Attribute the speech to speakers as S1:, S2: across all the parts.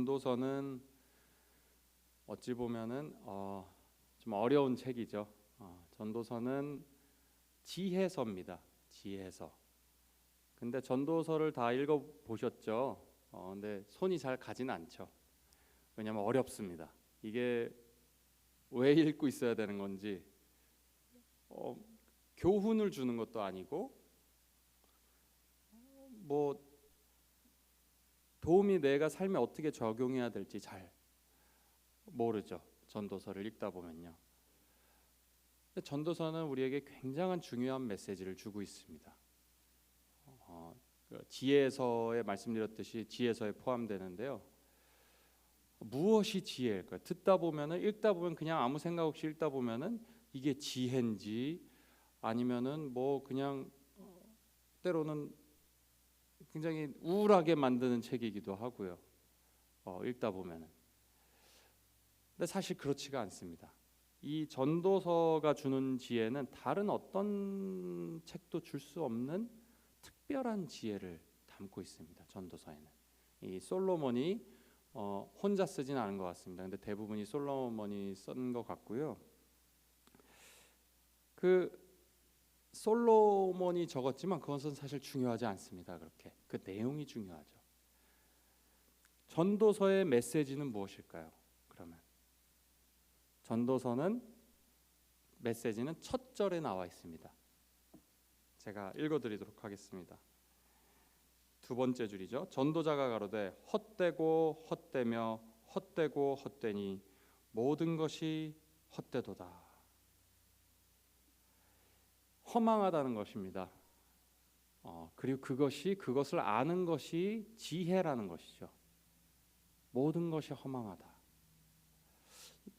S1: 전도서는 어찌 보면은 좀 어려운 책이죠. 전도서는 지혜서입니다. 지혜서. 근데 전도서를 다 읽어 보셨죠? 근데 손이 잘 가지는 않죠. 왜냐하면 어렵습니다. 이게 왜 읽고 있어야 되는 건지, 교훈을 주는 것도 아니고, 뭐 도움이 내가 삶에 어떻게 적용해야 될지 잘 모르죠. 전도서를 읽다 보면요. 근데 전도서는 우리에게 굉장한 중요한 메시지를 주고 있습니다. 그 지혜서에 말씀드렸듯이 지혜서에 포함되는데요. 무엇이 지혜일까요? 듣다 보면은 읽다 보면 그냥 아무 생각 없이 읽다 보면은 이게 지혜인지 아니면은 뭐 그냥 때로는 굉장히 우울하게 만드는 책이기도 하고요. 읽다 보면은. 근데 사실 그렇지가 않습니다. 이 전도서가 주는 지혜는 다른 어떤 책도 줄 수 없는 특별한 지혜를 담고 있습니다. 전도서에는 이 솔로몬이 혼자 쓰진 않은 것 같습니다. 근데 대부분이 솔로몬이 쓴 것 같고요. 그 솔로몬이 적었지만 그것은 사실 중요하지 않습니다. 그렇게 그 내용이 중요하죠. 전도서의 메시지는 무엇일까요? 그러면 전도서는 메시지는 첫 절에 나와 있습니다. 제가 읽어드리도록 하겠습니다. 두 번째 줄이죠. 전도자가 가로되 헛되고 헛되며 헛되고 헛되니 모든 것이 헛되도다. 허망하다는 것입니다. 그리고 그것을 아는 것이 지혜라는 것이죠. 모든 것이 허망하다.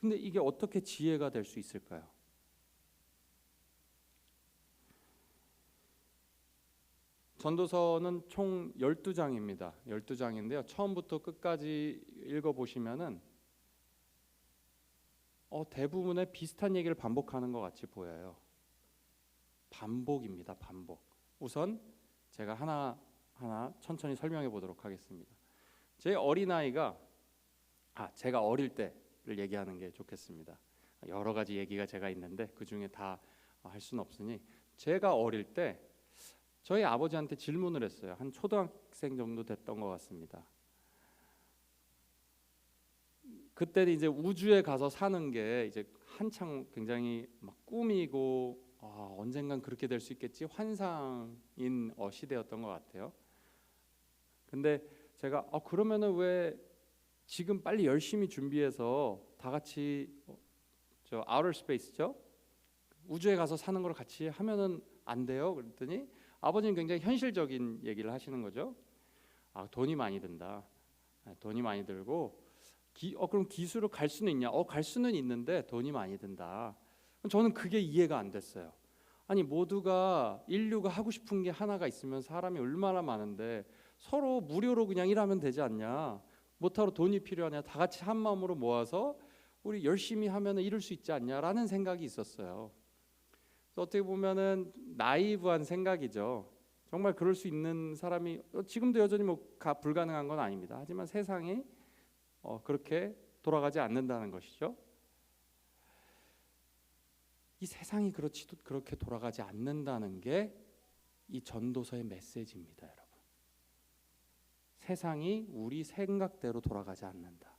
S1: 근데 이게 어떻게 지혜가 될 수 있을까요? 전도서는 총 12장입니다. 12장인데요. 처음부터 끝까지 읽어보시면은 대부분의 비슷한 얘기를 반복하는 것 같이 보여요. 반복입니다. 반복. 우선 제가 하나하나 천천히 설명해 보도록 하겠습니다. 제 어린아이가 제가 어릴 때를 얘기하는 게 좋겠습니다. 여러 가지 얘기가 제가 있는데 그 중에 다 할 수는 없으니 제가 어릴 때 저희 아버지한테 질문을 했어요. 한 초등학생 정도 됐던 것 같습니다. 그때는 이제 우주에 가서 사는 게 이제 한창 굉장히 막 꿈이고 언젠간 그렇게 될 수 있겠지 환상인 시대였던 것 같아요. 근데 제가 그러면은 왜 지금 빨리 열심히 준비해서 다 같이 저 outer space죠? 우주에 가서 사는 걸 같이 하면은 안 돼요? 그랬더니 아버지는 굉장히 현실적인 얘기를 하시는 거죠. 돈이 많이 든다. 돈이 많이 들고 그럼 기술을 갈 수는 있냐? 갈 수는 있는데 돈이 많이 든다. 저는 그게 이해가 안 됐어요. 아니 모두가 인류가 하고 싶은 게 하나가 있으면 사람이 얼마나 많은데 서로 무료로 그냥 일하면 되지 않냐? 못하러 돈이 필요하냐? 다 같이 한 마음으로 모아서 우리 열심히 하면 이룰 수 있지 않냐라는 생각이 있었어요. 어떻게 보면은 나이브한 생각이죠. 정말 그럴 수 있는 사람이 지금도 여전히 불가능한 건 아닙니다. 하지만 세상이 그렇게 돌아가지 않는다는 것이죠. 이 세상이 그렇게 돌아가지 않는다는 게 이 전도서의 메시지입니다, 여러분. 세상이 우리 생각대로 돌아가지 않는다.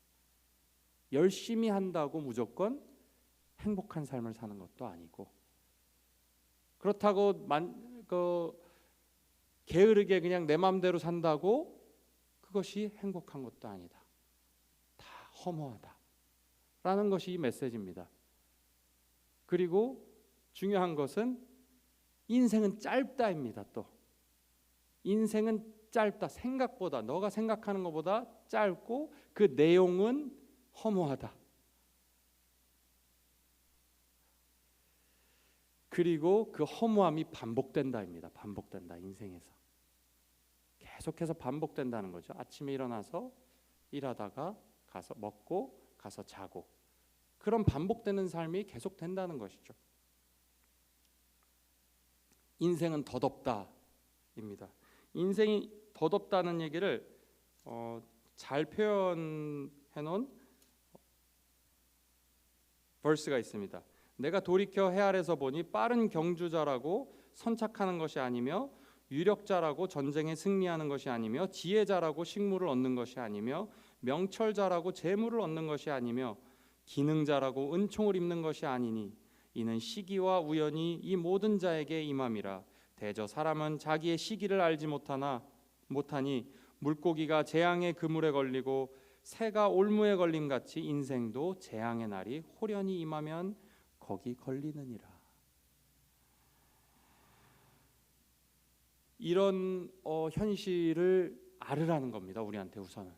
S1: 열심히 한다고 무조건 행복한 삶을 사는 것도 아니고, 그렇다고 게으르게 그냥 내 마음대로 산다고 그것이 행복한 것도 아니다. 다 허무하다라는 것이 이 메시지입니다. 그리고 중요한 것은 인생은 짧다입니다. 또 인생은 짧다. 생각보다 너가 생각하는 것보다 짧고 그 내용은 허무하다. 그리고 그 허무함이 반복된다입니다. 반복된다. 인생에서 계속해서 반복된다는 거죠. 아침에 일어나서 일하다가 가서 먹고 가서 자고 그런 반복되는 삶이 계속된다는 것이죠. 인생은 덧없다입니다. 인생이 덧없다는 얘기를 잘 표현해 놓은 버스가 있습니다. 내가 돌이켜 해 아래서 보니 빠른 경주자라고 선착하는 것이 아니며 유력자라고 전쟁에 승리하는 것이 아니며 지혜자라고 식물을 얻는 것이 아니며 명철자라고 재물을 얻는 것이 아니며 기능자라고 은총을 입는 것이 아니니 이는 시기와 우연이 이 모든 자에게 임함이라. 대저 사람은 자기의 시기를 알지 못하니 물고기가 재앙의 그물에 걸리고 새가 올무에 걸림 같이 인생도 재앙의 날이 호련히 임하면 거기 걸리느니라. 이런 현실을 알으라는 겁니다. 우리한테 우선은.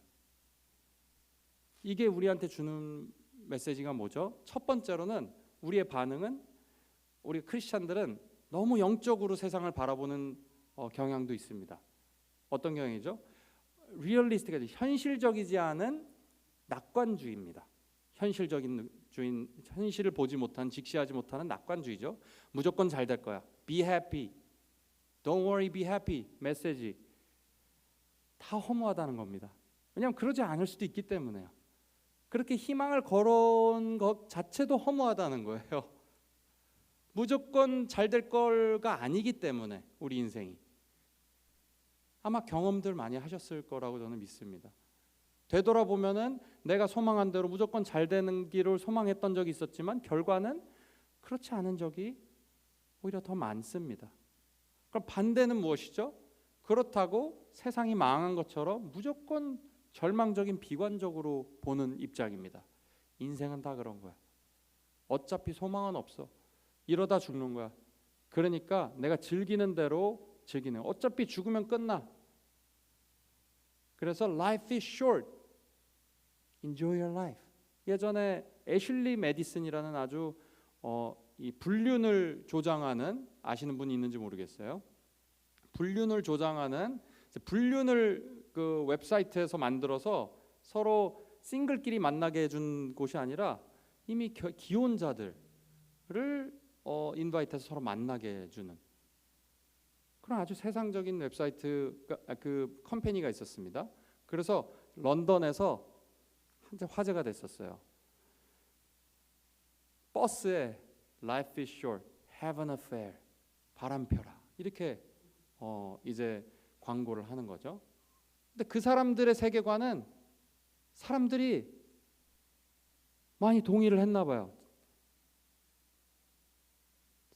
S1: 이게 우리한테 주는 메시지가 뭐죠? 첫 번째로는 우리의 반응은, 우리 크리스찬들은 너무 영적으로 세상을 바라보는 경향도 있습니다. 어떤 경향이죠? 리얼리스틱하지, 현실적이지 않은 낙관주의입니다. 현실을 보지 못한, 직시하지 못하는 낙관주의죠. 무조건 잘 될 거야. Be happy. Don't worry, be happy. 메시지 다 허무하다는 겁니다. 왜냐하면 그러지 않을 수도 있기 때문에요. 그렇게 희망을 걸어온 것 자체도 허무하다는 거예요. 무조건 잘 될 거가 아니기 때문에 우리 인생이. 아마 경험들 많이 하셨을 거라고 저는 믿습니다. 되돌아보면은 내가 소망한 대로 무조건 잘 되는 길을 소망했던 적이 있었지만 결과는 그렇지 않은 적이 오히려 더 많습니다. 그럼 반대는 무엇이죠? 그렇다고 세상이 망한 것처럼 무조건 절망적인 비관적으로 보는 입장입니다. 인생은 다 그런 거야. 어차피 소망은 없어. 이러다 죽는 거야. 그러니까 내가 즐기는 대로 즐기는. 어차피 죽으면 끝나. 그래서 life is short. Enjoy your life. 예전에 애슐리 메디슨이라는 아주 이 불륜을 조장하는, 아시는 분이 있는지 모르겠어요. 불륜을 조장하는, 불륜을 그 웹사이트에서 만들어서 서로 싱글끼리 만나게 해준 곳이 아니라 이미 기혼자들을 인바이트해서 서로 만나게 해주는 그런 아주 세상적인 웹사이트, 그 컴퍼니가 있었습니다. 그래서 런던에서 한때 화제가 됐었어요. 버스에 Life is short, have an affair, 바람 펴라, 이렇게 이제 광고를 하는 거죠. 근데 그 사람들의 세계관은 사람들이 많이 동의를 했나 봐요.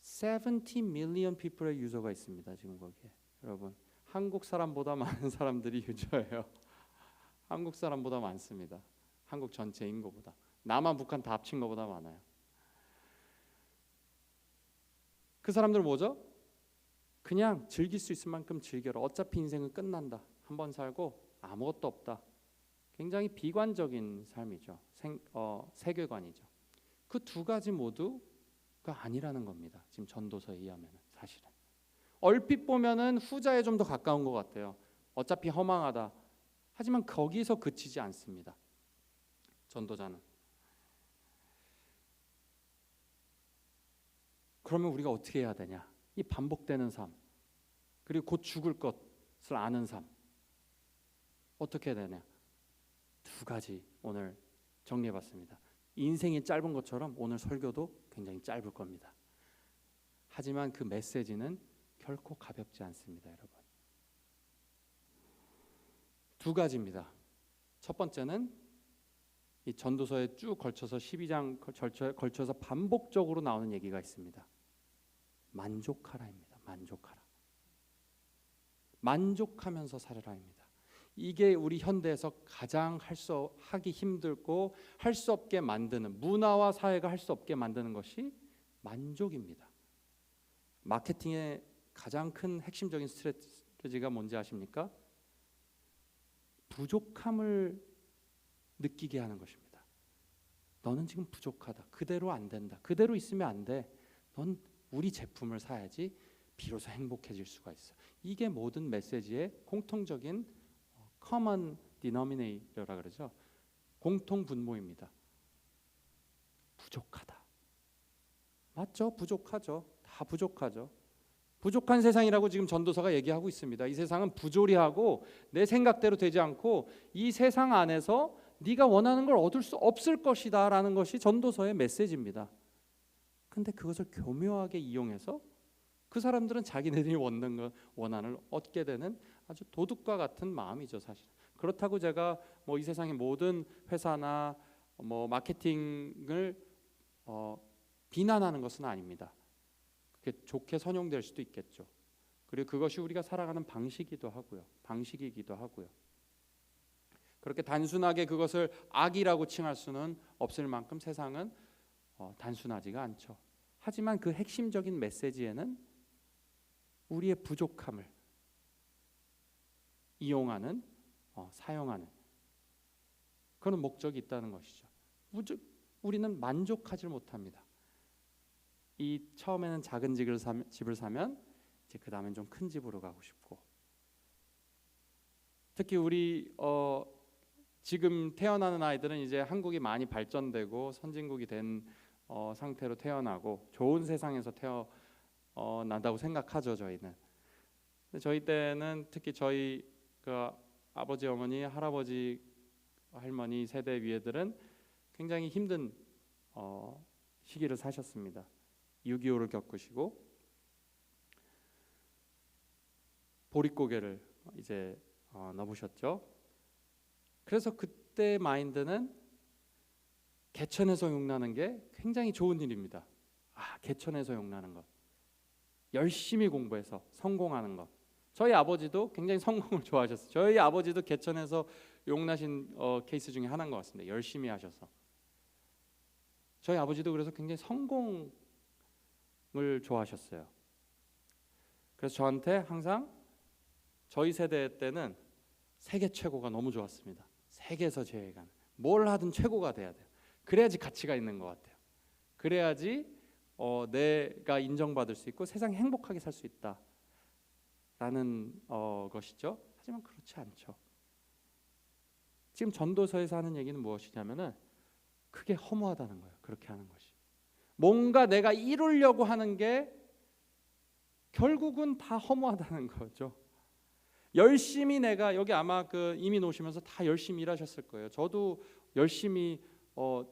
S1: 70 million people의 유저가 있습니다. 지금 거기에. 여러분, 한국 사람보다 많은 사람들이 유저예요. 한국 사람보다 많습니다. 한국 전체 인구보다. 남한, 북한 다 합친 것보다 많아요. 그 사람들 뭐죠? 그냥 즐길 수 있을 만큼 즐겨라. 어차피 인생은 끝난다. 한번 살고 아무것도 없다. 굉장히 비관적인 삶이죠. 세계관이죠. 그 두 가지 모두가 아니라는 겁니다. 지금 전도서에 의하면 사실은. 얼핏 보면은 후자에 좀 더 가까운 것 같아요. 어차피 허망하다. 하지만 거기서 그치지 않습니다. 전도자는. 그러면 우리가 어떻게 해야 되냐? 이 반복되는 삶, 그리고 곧 죽을 것을 아는 삶, 어떻게 해야 되냐? 두 가지 오늘 정리해봤습니다. 인생이 짧은 것처럼 오늘 설교도 굉장히 짧을 겁니다. 하지만 그 메시지는 결코 가볍지 않습니다, 여러분. 두 가지입니다. 첫 번째는 이 전도서에 쭉 걸쳐서 12장 걸쳐서 반복적으로 나오는 얘기가 있습니다. 만족하라입니다. 만족하라. 만족하면서 살아라입니다. 이게 우리 현대에서 가장 하기 힘들고 할 수 없게 만드는, 문화와 사회가 할 수 없게 만드는 것이 만족입니다. 마케팅의 가장 큰 핵심적인 스트래티지가 뭔지 아십니까? 부족함을 느끼게 하는 것입니다. 너는 지금 부족하다. 그대로 안 된다. 그대로 있으면 안 돼. 넌 우리 제품을 사야지 비로소 행복해질 수가 있어. 이게 모든 메시지의 공통적인 common denominator라 그러죠. 공통 분모입니다. 부족하다. 맞죠? 부족하죠. 다 부족하죠. 부족한 세상이라고 지금 전도서가 얘기하고 있습니다. 이 세상은 부조리하고 내 생각대로 되지 않고 이 세상 안에서 네가 원하는 걸 얻을 수 없을 것이다 라는 것이 전도서의 메시지입니다. 근데 그것을 교묘하게 이용해서 그 사람들은 자기네들이 원한을 얻게 되는 아주 도둑과 같은 마음이죠, 사실. 그렇다고 제가 뭐 이 세상의 모든 회사나 뭐 마케팅을 비난하는 것은 아닙니다. 그게 좋게 선용될 수도 있겠죠. 그리고 그것이 우리가 살아가는 방식이기도 하고요. 그렇게 단순하게 그것을 악이라고 칭할 수는 없을 만큼 세상은 단순하지가 않죠. 하지만 그 핵심적인 메시지에는 우리의 부족함을 이용하는, 사용하는 그런 목적이 있다는 것이죠. 우리는 만족하지 못합니다. 이 처음에는 작은 집을 사면 이제 그 다음엔 좀 큰 집으로 가고 싶고, 특히 우리 지금 태어나는 아이들은 이제 한국이 많이 발전되고 선진국이 된 상태로 태어나고 좋은 세상에서 태어난다고 생각하죠, 저희는. 근데 저희 때는 특히 저희 그 아버지, 어머니, 할아버지, 할머니 세대 위에들은 굉장히 힘든 시기를 사셨습니다. 6.25를 겪으시고 보릿고개를 이제 넘으셨죠. 그래서 그때 마인드는 개천에서 용나는 게 굉장히 좋은 일입니다. 개천에서 용나는 것, 열심히 공부해서 성공하는 것. 저희 아버지도 굉장히 성공을 좋아하셨어요. 저희 아버지도 개천에서 용나신 케이스 중에 하나인 것 같습니다. 열심히 하셔서. 저희 아버지도 그래서 굉장히 성공을 좋아하셨어요. 그래서 저한테 항상 저희 세대 때는 세계 최고가 너무 좋았습니다. 세계에서 제일 가는, 뭘 하든 최고가 돼야 돼요. 그래야지 가치가 있는 것 같아요. 그래야지 내가 인정받을 수 있고 세상에 행복하게 살 수 있다라는 것이죠. 하지만 그렇지 않죠. 지금 전도서에서 하는 얘기는 무엇이냐면은 그게 허무하다는 거예요. 그렇게 하는 것이. 뭔가 내가 이루려고 하는 게 결국은 다 허무하다는 거죠. 열심히 내가 여기 아마 그 이민 오시면서 다 열심히 일하셨을 거예요. 저도 열심히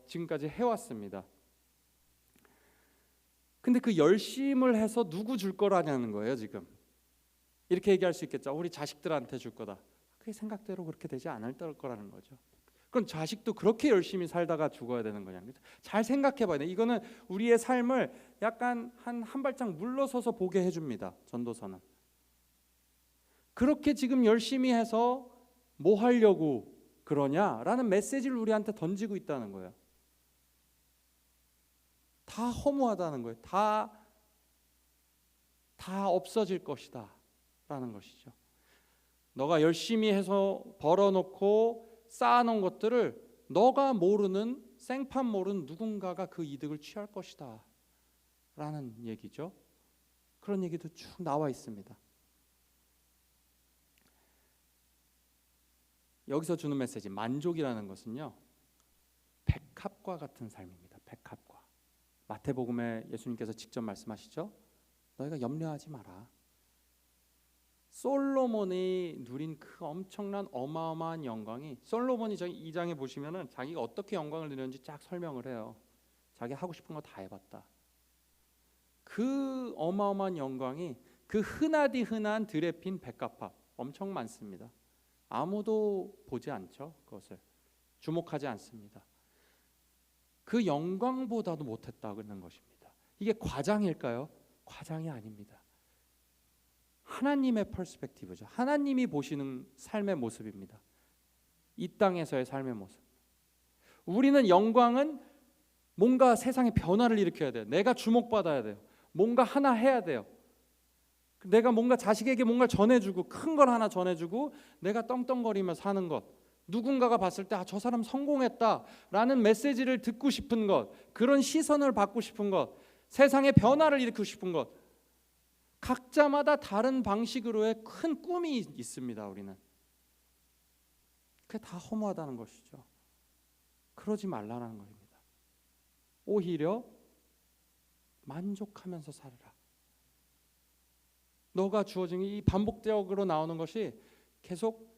S1: 지금까지 해왔습니다. 근데 그 열심을 해서 누구 줄 거라냐는 거예요. 지금 이렇게 얘기할 수 있겠죠. 우리 자식들한테 줄 거다. 그게 생각대로 그렇게 되지 않을 거라는 거죠. 그럼 자식도 그렇게 열심히 살다가 죽어야 되는 거냐? 잘 생각해 봐야 돼. 이거는 우리의 삶을 약간 한 발짝 물러서서 보게 해줍니다. 전도서는. 그렇게 지금 열심히 해서 뭐 하려고 그러냐라는 메시지를 우리한테 던지고 있다는 거예요. 다 허무하다는 거예요. 다 없어질 것이다 라는 것이죠. 너가 열심히 해서 벌어놓고 쌓아놓은 것들을 너가 모르는, 생판 모르는 누군가가 그 이득을 취할 것이다 라는 얘기죠. 그런 얘기도 쭉 나와 있습니다. 여기서 주는 메시지, 만족이라는 것은요, 백합과 같은 삶입니다. 백합과. 마태복음에 예수님께서 직접 말씀하시죠. 너희가 염려하지 마라. 솔로몬이 누린 그 엄청난 어마어마한 영광이, 솔로몬이 저희 2장에 보시면은 자기가 어떻게 영광을 누렸는지 쫙 설명을 해요. 자기 하고 싶은 거 다 해봤다. 그 어마어마한 영광이 그 흔하디 흔한 들에 핀 백합화 엄청 많습니다. 아무도 보지 않죠. 그것을 주목하지 않습니다. 그 영광보다도 못했다는 것입니다. 이게 과장일까요? 과장이 아닙니다. 하나님의 퍼스펙티브죠. 하나님이 보시는 삶의 모습입니다. 이 땅에서의 삶의 모습. 우리는 영광은 뭔가 세상에 변화를 일으켜야 돼요. 내가 주목받아야 돼요. 뭔가 하나 해야 돼요. 내가 뭔가 자식에게 뭔가 전해주고, 큰 걸 하나 전해주고, 내가 떵떵거리며 사는 것, 누군가가 봤을 때 저 사람 성공했다라는 메시지를 듣고 싶은 것, 그런 시선을 받고 싶은 것, 세상에 변화를 일으키고 싶은 것, 각자마다 다른 방식으로의 큰 꿈이 있습니다. 우리는 그게 다 허무하다는 것이죠. 그러지 말라는 것입니다. 오히려 만족하면서 살아라. 너가 주어진 이 반복적으로 나오는 것이 계속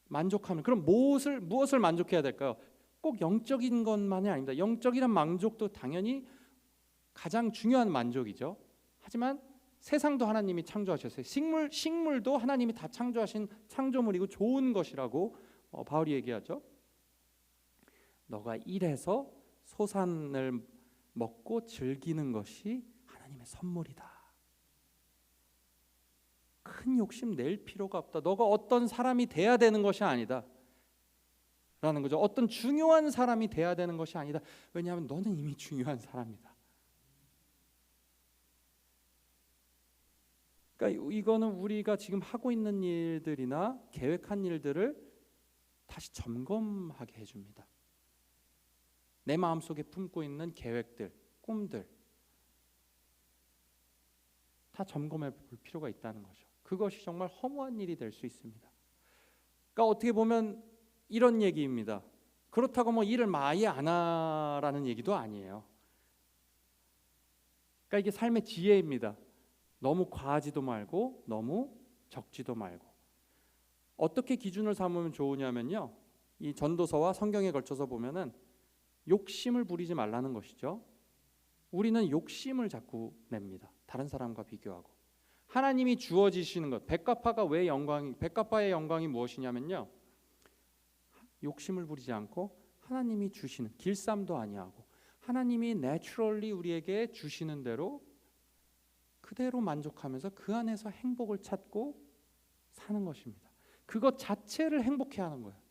S1: 만족하면, 그럼 무엇을 만족해야 될까요? 꼭 영적인 것만이 아닙니다. 영적이란 만족도 당연히 가장 중요한 만족이죠. 하지만 세상도 하나님이 창조하셨어요. 식물도 하나님이 다 창조하신 창조물이고 좋은 것이라고 바울이 얘기하죠. 너가 일해서 소산을 먹고 즐기는 것이 하나님의 선물이다. 큰 욕심 낼 필요가 없다. 너가 어떤 사람이 돼야 되는 것이 아니다 라는 거죠. 어떤 중요한 사람이 돼야 되는 것이 아니다. 왜냐하면 너는 이미 중요한 사람이다. 그러니까 이거는 우리가 지금 하고 있는 일들이나 계획한 일들을 다시 점검하게 해줍니다. 내 마음속에 품고 있는 계획들, 꿈들 다 점검해 볼 필요가 있다는 거죠. 그것이 정말 허무한 일이 될 수 있습니다. 그러니까 어떻게 보면 이런 얘기입니다. 그렇다고 뭐 일을 아예 안 하라는 얘기도 아니에요. 그러니까 이게 삶의 지혜입니다. 너무 과하지도 말고 너무 적지도 말고. 어떻게 기준을 삼으면 좋으냐면요, 이 전도서와 성경에 걸쳐서 보면은 욕심을 부리지 말라는 것이죠. 우리는 욕심을 자꾸 냅니다. 다른 사람과 비교하고. 하나님이 주어지시는 것, 백합화의 영광이 무엇이냐면요, 욕심을 부리지 않고 하나님이 주시는, 길쌈도 아니하고 하나님이 내추럴리 우리에게 주시는 대로 그대로 만족하면서 그 안에서 행복을 찾고 사는 것입니다. 그것 자체를 행복해 하는 거예요.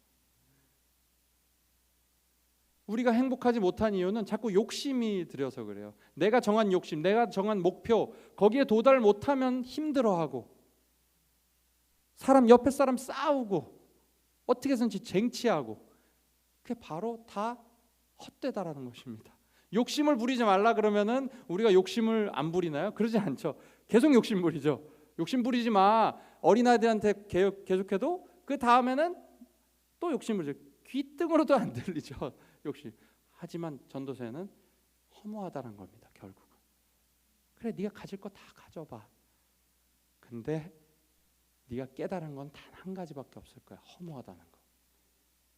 S1: 우리가 행복하지 못한 이유는 자꾸 욕심이 들여서 그래요. 내가 정한 욕심, 내가 정한 목표, 거기에 도달 못하면 힘들어하고, 옆에 사람 싸우고, 어떻게 해서든지 쟁취하고, 그게 바로 다 헛되다라는 것입니다. 욕심을 부리지 말라 그러면은 우리가 욕심을 안 부리나요? 그러지 않죠. 계속 욕심 부리죠. 욕심 부리지 마. 어린아이들한테 계속해도 그 다음에는 또 욕심 부리죠. 귀등으로도 안 들리죠. 욕심. 하지만 전도서에는 허무하다는 겁니다. 결국은. 그래, 네가 가질 거 다 가져봐. 근데 네가 깨달은 건 단 한 가지밖에 없을 거야. 허무하다는 거.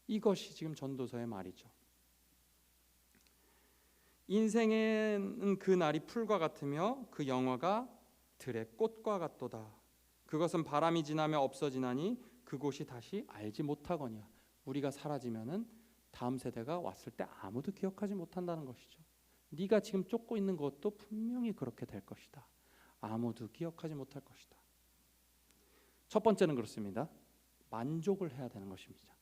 S1: 이것이 지금 전도서의 말이죠. 인생은 그 날이 풀과 같으며 그 영화가 들의 꽃과 같도다. 그것은 바람이 지나며 없어지나니 그곳이 다시 알지 못하거니와. 우리가 사라지면은 다음 세대가 왔을 때 아무도 기억하지 못한다는 것이죠. 네가 지금 쫓고 있는 것도 분명히 그렇게 될 것이다. 아무도 기억하지 못할 것이다. 첫 번째는 그렇습니다. 만족을 해야 되는 것입니다.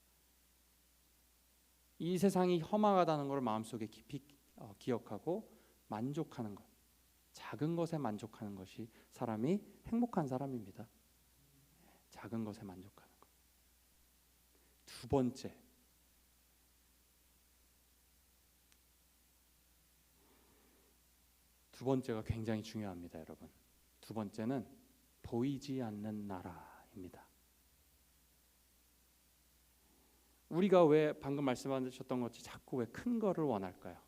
S1: 이 세상이 허망하다는 것을 마음속에 깊이 기억하고 만족하는 것, 작은 것에 만족하는 것이 사람이 행복한 사람입니다. 작은 것에 만족하는 것. 두 번째가 굉장히 중요합니다, 여러분. 두 번째는 보이지 않는 나라입니다. 우리가 왜 방금 말씀하셨던 것이 자꾸 왜 큰 거를 원할까요?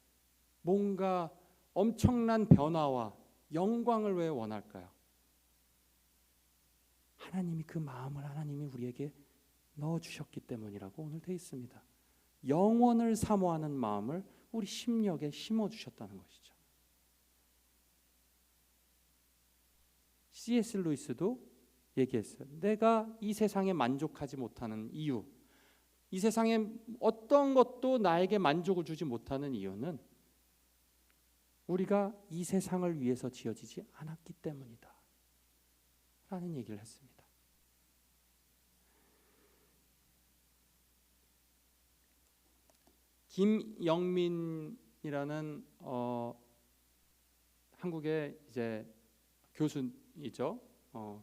S1: 뭔가 엄청난 변화와 영광을 왜 원할까요? 하나님이 그 마음을 하나님이 우리에게 넣어주셨기 때문이라고 오늘 돼 있습니다. 영원을 사모하는 마음을 우리 심령에 심어주셨다는 것이죠. C.S. 루이스도 얘기했어요. 내가 이 세상에 만족하지 못하는 이유, 이 세상에 어떤 것도 나에게 만족을 주지 못하는 이유는 우리가 이 세상을 위해서 지어지지 않았기 때문이다 라는 얘기를 했습니다. 김영민이라는 한국의 이제 교수이죠.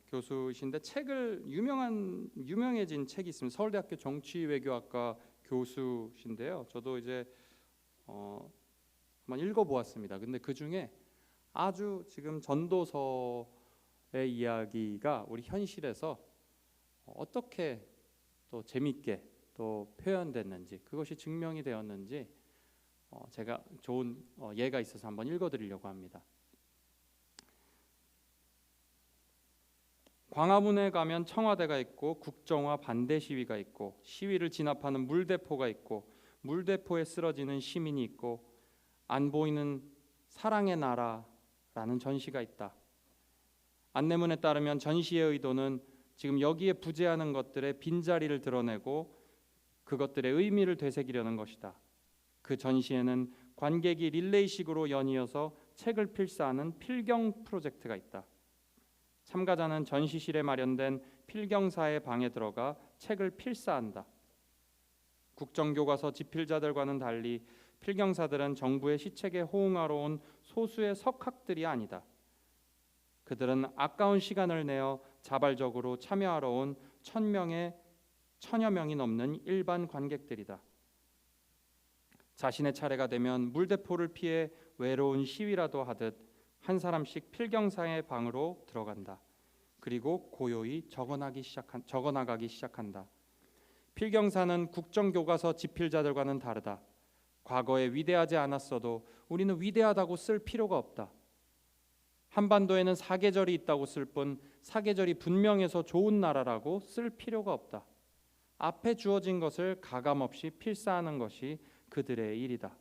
S1: 교수이신데 유명해진 책이 있습니다. 서울대학교 정치외교학과 교수신데요. 저도 이제 한번 읽어보았습니다. 근데 그 중에 아주 지금 전도서의 이야기가 우리 현실에서 어떻게 또 재밌게 또 표현됐는지, 그것이 증명이 되었는지 제가 좋은 예가 있어서 한번 읽어드리려고 합니다. 광화문에 가면 청와대가 있고 국정화 반대 시위가 있고 시위를 진압하는 물대포가 있고 물대포에 쓰러지는 시민이 있고 안 보이는 사랑의 나라라는 전시가 있다. 안내문에 따르면 전시의 의도는 지금 여기에 부재하는 것들의 빈자리를 드러내고 그것들의 의미를 되새기려는 것이다. 그 전시에는 관객이 릴레이식으로 연이어서 책을 필사하는 필경 프로젝트가 있다. 참가자는 전시실에 마련된 필경사의 방에 들어가 책을 필사한다. 국정교과서 집필자들과는 달리 필경사들은 정부의 시책에 호응하러 온 소수의 석학들이 아니다. 그들은 아까운 시간을 내어 자발적으로 참여하러 온 1000여 명이 넘는 일반 관객들이다. 자신의 차례가 되면 물대포를 피해 외로운 시위라도 하듯 한 사람씩 필경사의 방으로 들어간다. 그리고 고요히 적어나가기 시작한다. 필경사는 국정교과서 집필자들과는 다르다. 과거에 위대하지 않았어도 우리는 위대하다고 쓸 필요가 없다. 한반도에는 사계절이 있다고 쓸 뿐 사계절이 분명해서 좋은 나라라고 쓸 필요가 없다. 앞에 주어진 것을 가감없이 필사하는 것이 그들의 일이다.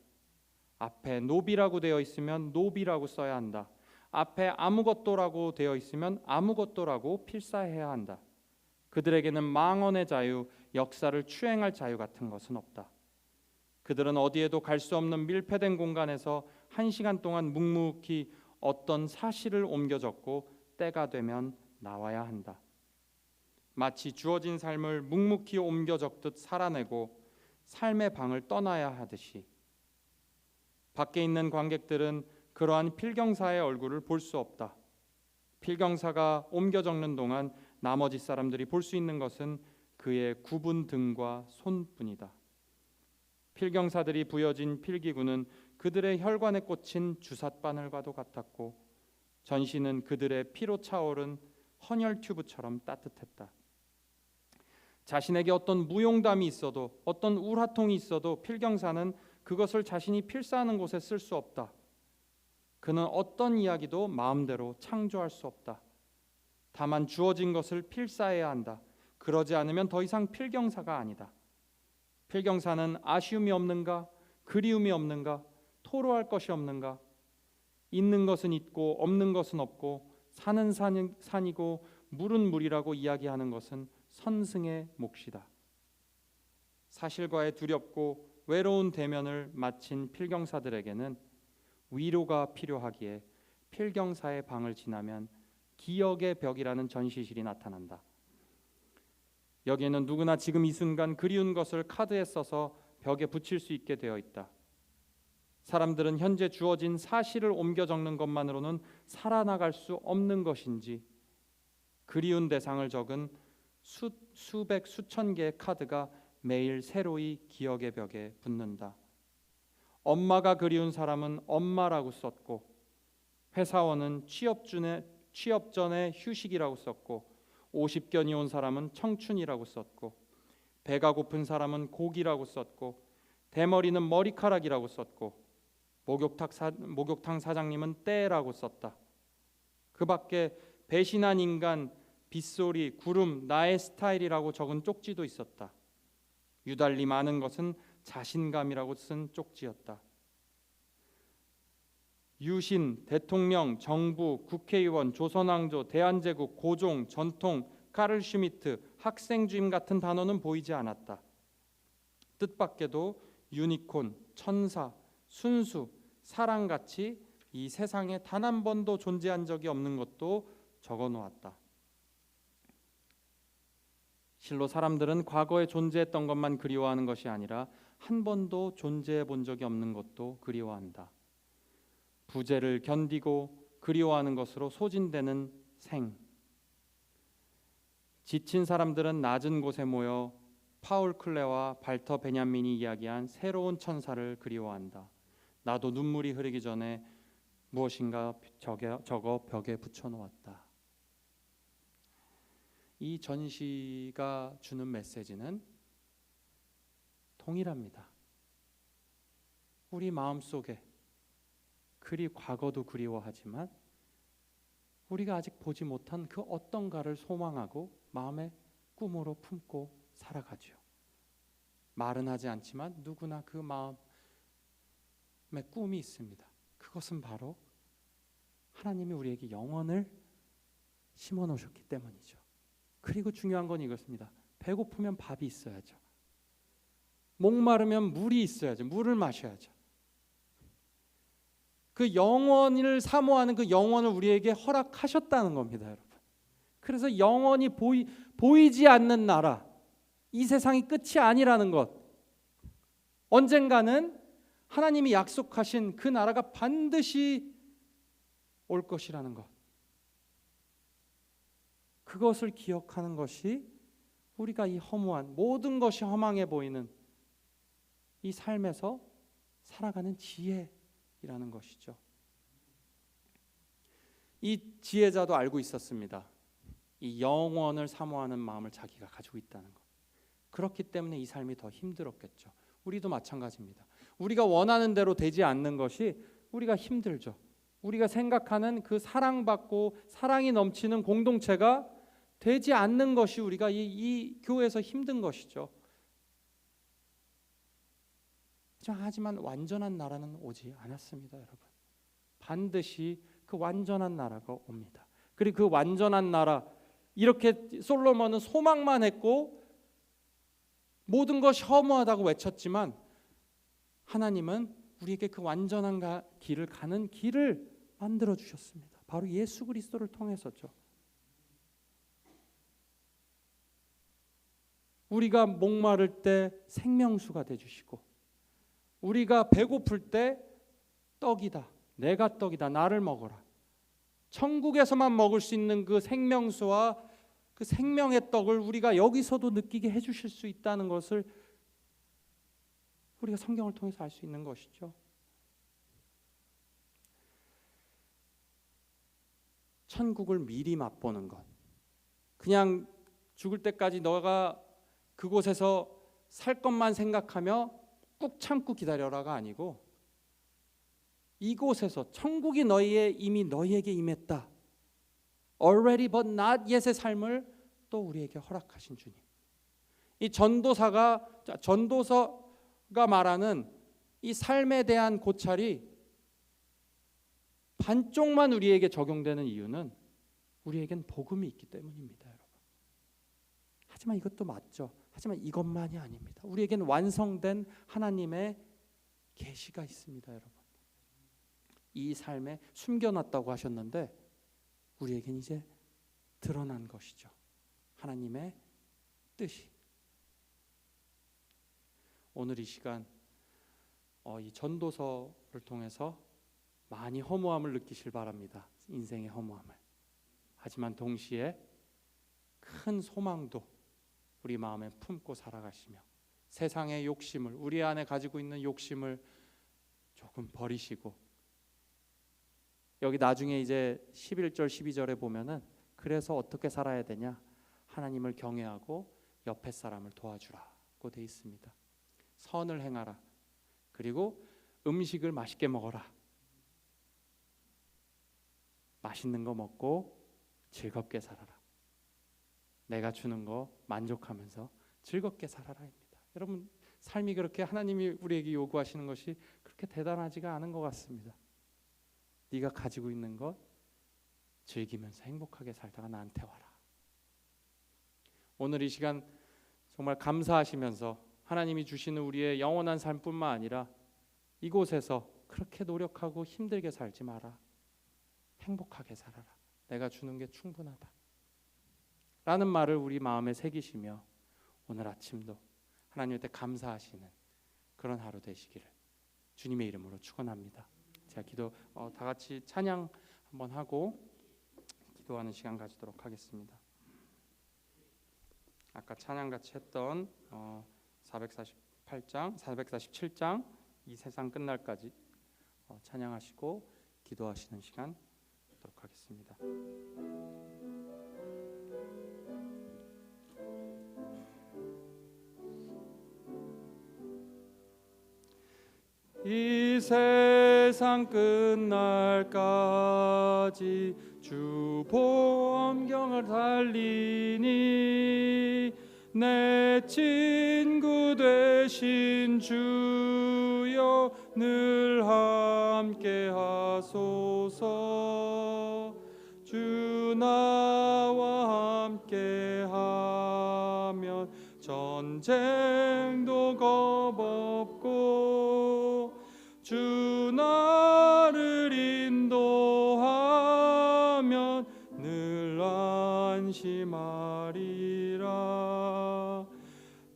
S1: 앞에 노비라고 되어 있으면 노비라고 써야 한다. 앞에 아무것도라고 되어 있으면 아무것도라고 필사해야 한다. 그들에게는 망언의 자유, 역사를 추행할 자유 같은 것은 없다. 그들은 어디에도 갈 수 없는 밀폐된 공간에서 1시간 동안 묵묵히 어떤 사실을 옮겨 적고 때가 되면 나와야 한다. 마치 주어진 삶을 묵묵히 옮겨 적듯 살아내고 삶의 방을 떠나야 하듯이 밖에 있는 관객들은 그러한 필경사의 얼굴을 볼 수 없다. 필경사가 옮겨 적는 동안 나머지 사람들이 볼 수 있는 것은 그의 굽은 등과 손뿐이다. 필경사들이 부여진 필기구는 그들의 혈관에 꽂힌 주삿바늘과도 같았고 전시는 그들의 피로 차오른 헌혈 튜브처럼 따뜻했다. 자신에게 어떤 무용담이 있어도 어떤 울화통이 있어도 필경사는 그것을 자신이 필사하는 곳에 쓸 수 없다. 그는 어떤 이야기도 마음대로 창조할 수 없다. 다만 주어진 것을 필사해야 한다. 그러지 않으면 더 이상 필경사가 아니다. 필경사는 아쉬움이 없는가? 그리움이 없는가? 토로할 것이 없는가? 있는 것은 있고 없는 것은 없고 산은 산이고 물은 물이라고 이야기하는 것은 선승의 몫이다. 사실과의 두렵고 외로운 대면을 마친 필경사들에게는 위로가 필요하기에 필경사의 방을 지나면 기억의 벽이라는 전시실이 나타난다. 여기에는 누구나 지금 이 순간 그리운 것을 카드에 써서 벽에 붙일 수 있게 되어 있다. 사람들은 현재 주어진 사실을 옮겨 적는 것만으로는 살아나갈 수 없는 것인지 그리운 대상을 적은 수백 수천 개의 카드가 매일 새로이 기억의 벽에 붙는다. 엄마가 그리운 사람은 엄마라고 썼고 회사원은 취업 전에 휴식이라고 썼고 50견이 온 사람은 청춘이라고 썼고 배가 고픈 사람은 고기라고 썼고 대머리는 머리카락이라고 썼고 목욕탕 사장님은 때라고 썼다. 그 밖에 배신한 인간, 빗소리, 구름, 나의 스타일이라고 적은 쪽지도 있었다. 유달리 많은 것은 자신감이라고 쓴 쪽지였다. 유신, 대통령, 정부, 국회의원, 조선왕조, 대한제국, 고종, 전통, 카를 슈미트, 학생 주임 같은 단어는 보이지 않았다. 뜻밖에도 유니콘, 천사, 순수, 사랑같이 이 세상에 단 한 번도 존재한 적이 없는 것도 적어놓았다. 실로 사람들은 과거에 존재했던 것만 그리워하는 것이 아니라 한 번도 존재해 본 적이 없는 것도 그리워한다. 부재를 견디고 그리워하는 것으로 소진되는 생. 지친 사람들은 낮은 곳에 모여 파울 클레와 발터 베냐민이 이야기한 새로운 천사를 그리워한다. 나도 눈물이 흐르기 전에 무엇인가 적어 벽에 붙여놓았다. 이 전시가 주는 메시지는 동일합니다. 우리 마음속에 그리 과거도 그리워하지만 우리가 아직 보지 못한 그 어떤가를 소망하고 마음의 꿈으로 품고 살아가죠. 말은 하지 않지만 누구나 그 마음에 꿈이 있습니다. 그것은 바로 하나님이 우리에게 영혼을 심어 놓으셨기 때문이죠. 그리고 중요한 건 이것입니다. 배고프면 밥이 있어야죠. 목마르면 물이 있어야죠. 물을 마셔야죠. 그 영원을 사모하는 그 영원을 우리에게 허락하셨다는 겁니다, 여러분. 그래서 영원히 보이지 않는 나라, 이 세상이 끝이 아니라는 것, 언젠가는 하나님이 약속하신 그 나라가 반드시 올 것이라는 것, 그것을 기억하는 것이 우리가 이 허무한 모든 것이 허망해 보이는 이 삶에서 살아가는 지혜이라는 것이죠. 이 지혜자도 알고 있었습니다. 이 영원을 사모하는 마음을 자기가 가지고 있다는 것. 그렇기 때문에 이 삶이 더 힘들었겠죠. 우리도 마찬가지입니다. 우리가 원하는 대로 되지 않는 것이 우리가 힘들죠. 우리가 생각하는 그 사랑받고 사랑이 넘치는 공동체가 되지 않는 것이 우리가 이 교회에서 힘든 것이죠. 하지만 완전한 나라는 오지 않았습니다, 여러분. 반드시 그 완전한 나라가 옵니다. 그리고 그 완전한 나라, 이렇게 솔로몬은 소망만 했고 모든 것이 허무하다고 외쳤지만 하나님은 우리에게 그 완전한 길을 가는 길을 만들어 주셨습니다. 바로 예수 그리스도를 통해서죠. 우리가 목마를 때 생명수가 되주시고, 우리가 배고플 때 떡이다, 내가 떡이다, 나를 먹어라, 천국에서만 먹을 수 있는 그 생명수와 그 생명의 떡을 우리가 여기서도 느끼게 해주실 수 있다는 것을 우리가 성경을 통해서 알 수 있는 것이죠. 천국을 미리 맛보는 것, 그냥 죽을 때까지 너가 그곳에서 살 것만 생각하며 꾹 참고 기다려라가 아니고, 이곳에서 천국이 이미 너희에게 임했다, already but not yet의 삶을 또 우리에게 허락하신 주님. 이 전도서가 말하는 이 삶에 대한 고찰이 반쪽만 우리에게 적용되는 이유는 우리에겐 복음이 있기 때문입니다, 여러분. 하지만 이것도 맞죠. 하지만 이것만이 아닙니다. 우리에겐 완성된 하나님의 계시가 있습니다, 여러분. 이 삶에 숨겨놨다고 하셨는데 우리에겐 이제 드러난 것이죠. 하나님의 뜻이. 오늘 이 시간 이 전도서를 통해서 많이 허무함을 느끼실 바랍니다. 인생의 허무함을. 하지만 동시에 큰 소망도 우리 마음에 품고 살아가시며, 세상의 욕심을, 우리 안에 가지고 있는 욕심을 조금 버리시고, 여기 나중에 이제 11절 12절에 보면은 그래서 어떻게 살아야 되냐, 하나님을 경외하고 옆에 사람을 도와주라고 돼 있습니다. 선을 행하라, 그리고 음식을 맛있게 먹어라, 맛있는 거 먹고 즐겁게 살아라, 내가 주는 거 만족하면서 즐겁게 살아라입니다. 여러분, 삶이 그렇게 하나님이 우리에게 요구하시는 것이 그렇게 대단하지가 않은 것 같습니다. 네가 가지고 있는 것 즐기면서 행복하게 살다가 나한테 와라. 오늘 이 시간 정말 감사하시면서 하나님이 주시는 우리의 영원한 삶뿐만 아니라 이곳에서 그렇게 노력하고 힘들게 살지 마라, 행복하게 살아라, 내가 주는 게 충분하다 라는 말을 우리 마음에 새기시며 오늘 아침도 하나님한테 감사하시는 그런 하루 되시기를 주님의 이름으로 축원합니다. 자, 다 같이 찬양 한번 하고 기도하는 시간 가지도록 하겠습니다. 아까 찬양 같이 했던 447장 이 세상 끝날까지 찬양하시고 기도하시는 시간 갖도록 하겠습니다. 이 세상 끝날까지 주 보험경을 달리니 내 친구 되신 주여 늘 함께 하소서. 주 나와 함께 하면 전쟁도 겁없고 주 나를 인도하면 늘 안심하리라.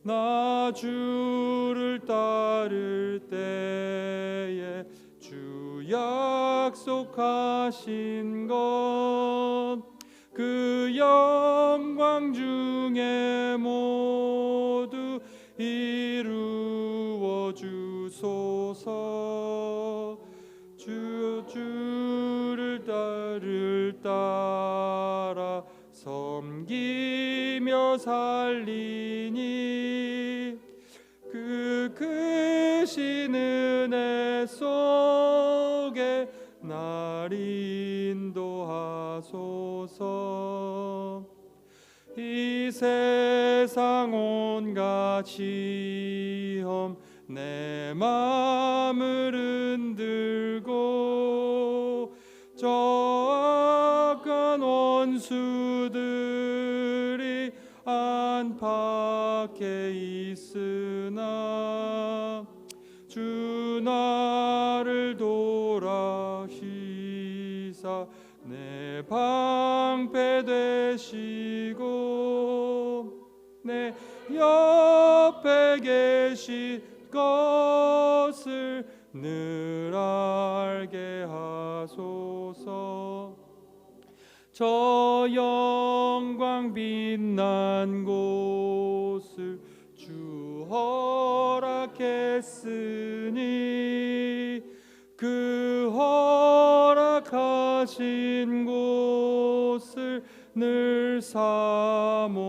S1: 나 주를 따를 때에 주 약속하신 것 그 영광 중에 모두 이루어 주소서. 주를 따라 섬기며 살리니 그 크신 은혜 속에 날 인도하소서. 이 세상 온갖 시험 내 마음을 흔들고 저 악한 원수들이 안팎에 있으나 주 나를 돌아시사 내 방패 되시고 내 옆에 계신 것을 늘 알게 하소서. 저 영광 빛난 곳을 주 허락했으니 그 허락하신 곳을 늘 사모합니다.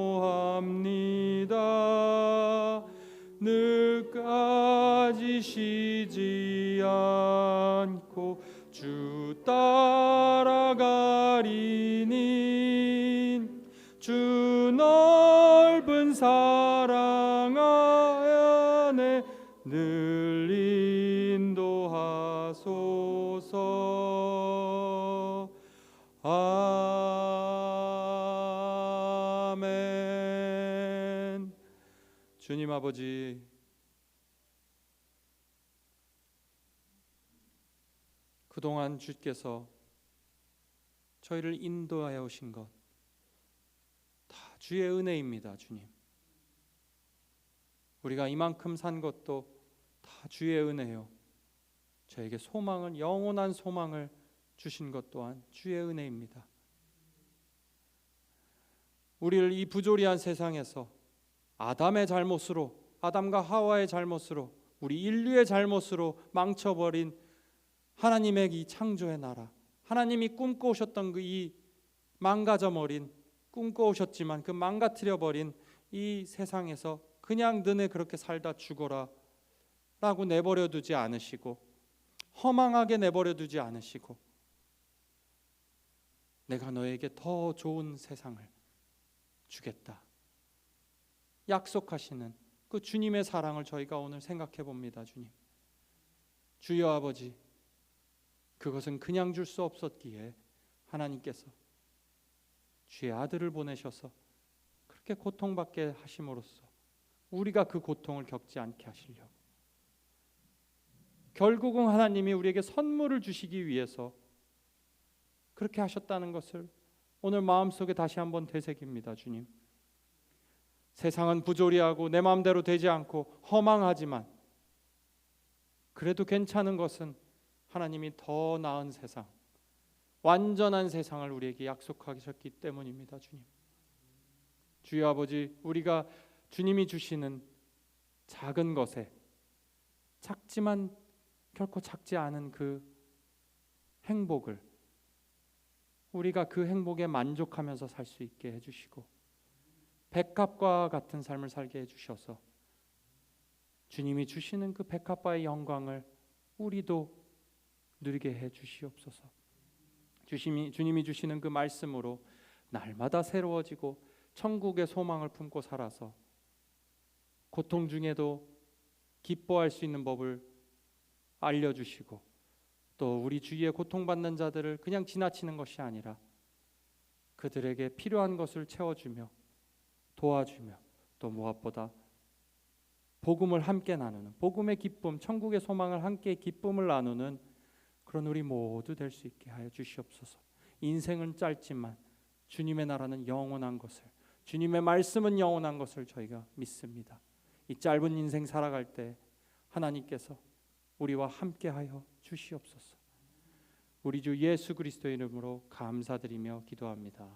S1: 늘까지 쉬지 않고 주 따라가리니 주 넓은 사랑 안에 늘 인도하소서. 아멘. 주님 아버지, 그동안 주께서 저희를 인도하여 오신 것 다 주의 은혜입니다. 주님, 우리가 이만큼 산 것도 다 주의 은혜요. 저에게 소망을, 영원한 소망을 주신 것 또한 주의 은혜입니다. 우리를 이 부조리한 세상에서 아담의 잘못으로, 아담과 하와의 잘못으로, 우리 인류의 잘못으로 망쳐버린 하나님의 이 창조의 나라, 하나님이 꿈꿔오셨던 그 이 망가져버린, 꿈꿔오셨지만 그 망가뜨려버린 이 세상에서 그냥 너네 그렇게 살다 죽어라 라고 내버려 두지 않으시고, 허망하게 내버려 두지 않으시고, 내가 너에게 더 좋은 세상을 주겠다 약속하시는 그 주님의 사랑을 저희가 오늘 생각해 봅니다. 주님, 주여 아버지, 그것은 그냥 줄 수 없었기에 하나님께서 주의 아들을 보내셔서 그렇게 고통받게 하심으로써 우리가 그 고통을 겪지 않게 하시려고, 결국은 하나님이 우리에게 선물을 주시기 위해서 그렇게 하셨다는 것을 오늘 마음속에 다시 한번 되새깁니다. 주님, 세상은 부조리하고 내 마음대로 되지 않고 허망하지만 그래도 괜찮은 것은 하나님이 더 나은 세상, 완전한 세상을 우리에게 약속하셨기 때문입니다. 주님, 주여 아버지, 우리가 주님이 주시는 작은 것에, 작지만 결코 작지 않은 그 행복을, 우리가 그 행복에 만족하면서 살 수 있게 해주시고 백합과 같은 삶을 살게 해주셔서 주님이 주시는 그 백합과의 영광을 우리도 누리게 해주시옵소서. 주님이 주시는 그 말씀으로 날마다 새로워지고 천국의 소망을 품고 살아서 고통 중에도 기뻐할 수 있는 법을 알려주시고, 또 우리 주위에 고통받는 자들을 그냥 지나치는 것이 아니라 그들에게 필요한 것을 채워주며 도와주며, 또 무엇보다 복음을 함께 나누는, 복음의 기쁨, 천국의 소망을 함께 기쁨을 나누는 그런 우리 모두 될 수 있게 하여 주시옵소서. 인생은 짧지만 주님의 나라는 영원한 것을, 주님의 말씀은 영원한 것을 저희가 믿습니다. 이 짧은 인생 살아갈 때 하나님께서 우리와 함께하여 주시옵소서. 우리 주 예수 그리스도의 이름으로 감사드리며 기도합니다.